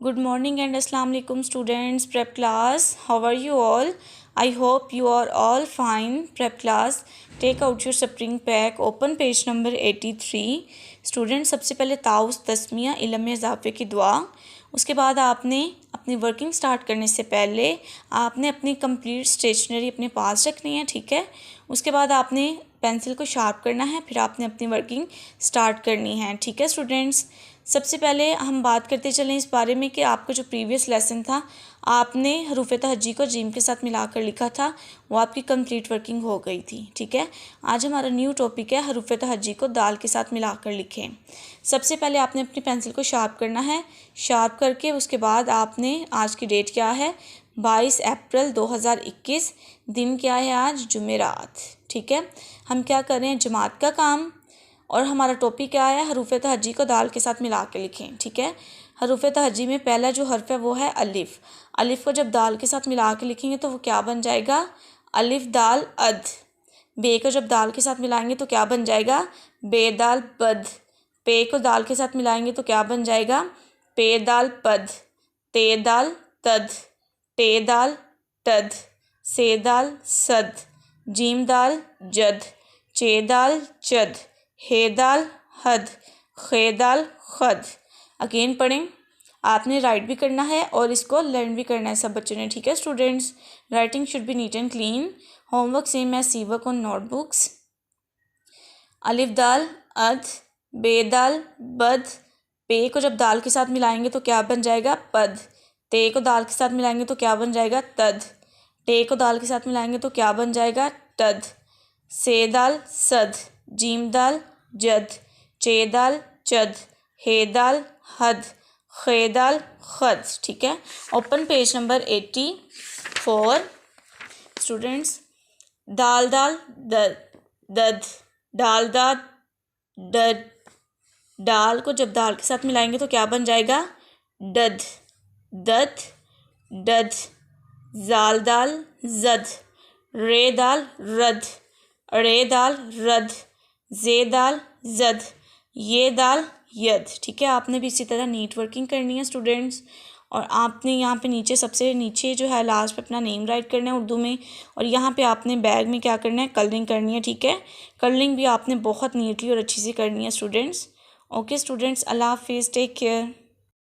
Good morning and Assalamu alaikum students. Prep class, how are you all? I hope you are all fine. Prep class, take out your spring pack, open page number 83. Students, सबसे पहले ताउस तस्मिया इल्म में इजाफे की दुआ। उसके बाद आपने अपनी वर्किंग स्टार्ट करने से पहले आपने अपनी कंप्लीट स्टेशनरी अपने पास रखनी है, ठीक है। उसके बाद आपने पेंसिल को शार्प करना है, फिर आपने अपनी वर्किंग स्टार्ट करनी है, ठीक है स्टूडेंट्स। सबसे पहले हम बात करते चलें इस बारे में कि आपका जो प्रीवियस लेसन था आपने हरूफ तहज्जी को जीम के साथ मिलाकर लिखा था, वो आपकी कंप्लीट वर्किंग हो गई थी, ठीक है। आज हमारा न्यू टॉपिक है हरूफ तहज्जी को दाल के साथ मिलाकर लिखें। सबसे पहले आपने अपनी पेंसिल को शार्प करना है, शार्प करके उसके बाद आपने आज की डेट क्या है 22 अप्रैल 2021, दिन क्या है आज जुमेरात, ठीक है। हम क्या कर रहे हैं जमात का काम और हमारा टॉपिक क्या है हरूफ तहज्जी को दाल के साथ मिला के लिखें, ठीक है। हरूफ तहज्जी में पहला जो हर्फ है वो है अलिफ। अलिफ को जब दाल के साथ मिला के लिखेंगे तो वो क्या बन जाएगा अलिफ दाल अद। बे को जब दाल के साथ मिलाएंगे तो क्या बन जाएगा बे दाल बद। पे को दाल के साथ मिलाएंगे तो क्या बन जाएगा पे दाल पद। ते दाल तद, टे दाल तद, से दाल सद, जीम दाल जद, चे दाल चद, हे दाल हद, खे दाल खद। अगेन पढ़ें, आपने राइट भी करना है और इसको लर्न भी करना है सब बच्चों ने, ठीक है students. Writing should be neat and clean. Homework same as C work on notebooks. अलिफ दाल अद, बे दाल बद। पे को जब दाल के साथ मिलाएंगे तो क्या बन जाएगा पद। ते को दाल के साथ मिलाएंगे तो क्या बन जाएगा तद। टे को दाल के साथ मिलाएंगे तो क्या बन जाएगा तद। से दाल सद, जीम दाल जद, चे दाल चद, हे दाल हद, खे दाल खद, ठीक है। Open page number 84 students. दाल दाल दद, दद, दाल दाल दद। दाल को जब दाल के साथ मिलाएंगे तो क्या बन जाएगा दद, दद, दद। जाल दाल जद, रे दाल रद, रे दाल रद, जे दाल जद, ये दाल यद, ठीक है। आपने भी इसी तरह नीट वर्किंग करनी है स्टूडेंट्स। और आपने यहाँ पे नीचे सबसे नीचे जो है लास्ट पे अपना नेम राइट करना है उर्दू में, और यहाँ पे आपने बैग में क्या करना है कलरिंग करनी है, ठीक है। कलरिंग भी आपने बहुत नीटली और अच्छी से करनी है स्टूडेंट्स। ओके स्टूडेंट्स, अल्लाह हाफिज़, टेक केयर।